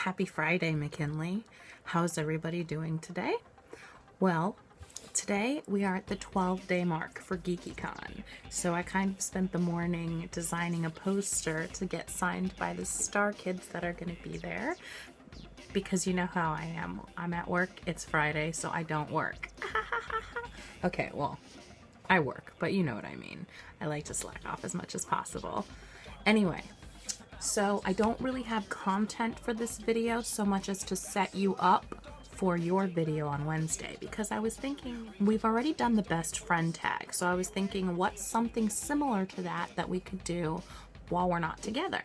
Happy Friday, McKinley. How's everybody doing today? Well, today we are at the 12-day mark for GeekyCon. So I kind of spent the morning designing a poster to get signed by the star kids that are going to be there. Because you know how I am. I'm at work, it's Friday, so I don't work. Okay, well, I work, but you know what I mean. I like to slack off as much as possible. Anyway, so I don't really have content for this video so much as to set you up for your video on Wednesday, because I was thinking we've already done the best friend tag, so I was thinking what's something similar to that we could do while we're not together.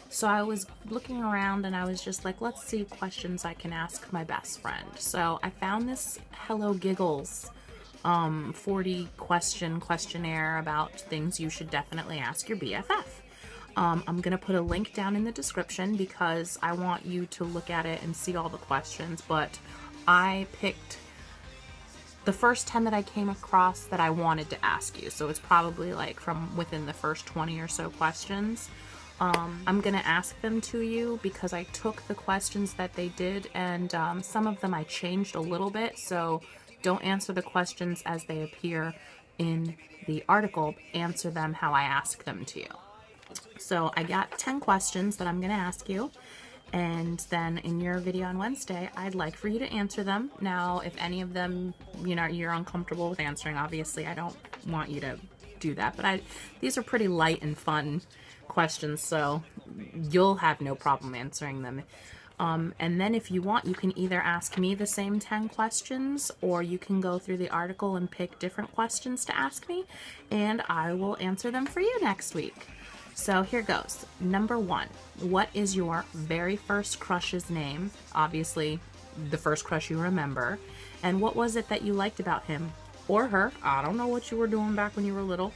So I was looking around and I was just like, let's see questions I can ask my best friend. So I found this Hello Giggles 40 question questionnaire about things you should definitely ask your BFF. I'm gonna put a link down in the description because I want you to look at it and see all the questions, but I picked the first 10 that I came across that I wanted to ask you. So it's probably like from within the first 20 or so questions. I'm gonna ask them to you because I took the questions that they did and some of them I changed a little bit, so don't answer the questions as they appear in the article, answer them how I ask them to you. So I got 10 questions that I'm gonna ask you, and then in your video on Wednesday, I'd like for you to answer them. Now, if any of them, you know, you're uncomfortable with answering, obviously I don't want you to do that, but these are pretty light and fun questions, so you'll have no problem answering them. And then if you want, you can either ask me the same 10 questions, or you can go through the article and pick different questions to ask me, and I will answer them for you next week. So here goes. Number 1, what is your very first crush's name? Obviously, the first crush you remember. And what was it that you liked about him or her? I don't know what you were doing back when you were little.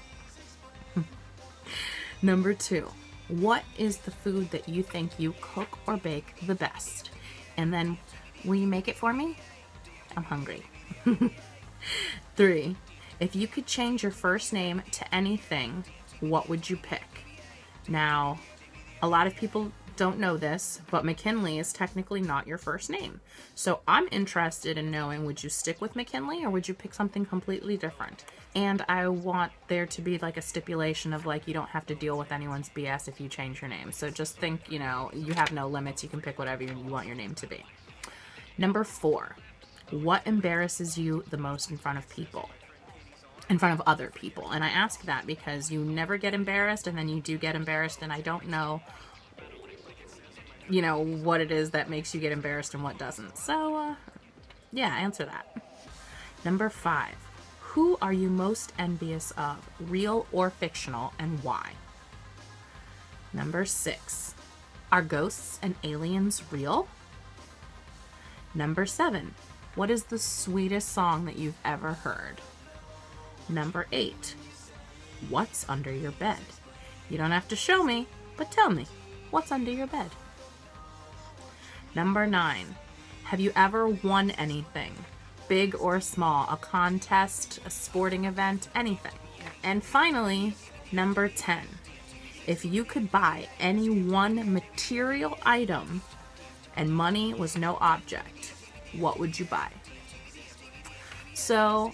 Number 2, what is the food that you think you cook or bake the best? And then, will you make it for me? I'm hungry. 3, if you could change your first name to anything, what would you pick? Now, a lot of people don't know this, but McKinley is technically not your first name. So I'm interested in knowing, would you stick with McKinley or would you pick something completely different? And I want there to be like a stipulation of like, you don't have to deal with anyone's BS if you change your name. So just think, you know, you have no limits. You can pick whatever you want your name to be. Number 4, what embarrasses you the most in front of people? In front of other people. And I ask that because you never get embarrassed, and then you do get embarrassed, and I don't know, you know, what it is that makes you get embarrassed and what doesn't. So, yeah, answer that. Number 5, who are you most envious of, real or fictional, and why? Number 6, are ghosts and aliens real? Number 7, what is the sweetest song that you've ever heard? Number 8, what's under your bed? You don't have to show me, but tell me, what's under your bed? Number 9, have you ever won anything? Big or small, a contest, a sporting event, anything. And finally, number 10, if you could buy any one material item and money was no object, what would you buy? So,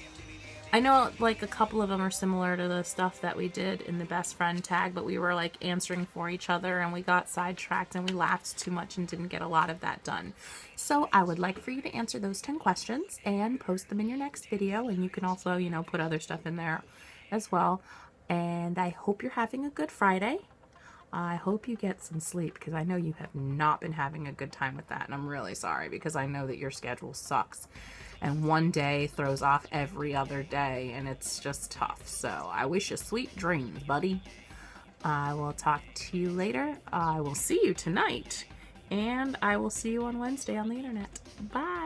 I know like a couple of them are similar to the stuff that we did in the best friend tag, but we were like answering for each other and we got sidetracked and we laughed too much and didn't get a lot of that done. So I would like for you to answer those 10 questions and post them in your next video, and you can also, you know, put other stuff in there as well. And I hope you're having a good Friday. I hope you get some sleep because I know you have not been having a good time with that, and I'm really sorry because I know that your schedule sucks. And one day throws off every other day, and it's just tough. So I wish you sweet dreams, buddy. I will talk to you later. I will see you tonight, and I will see you on Wednesday on the internet. Bye.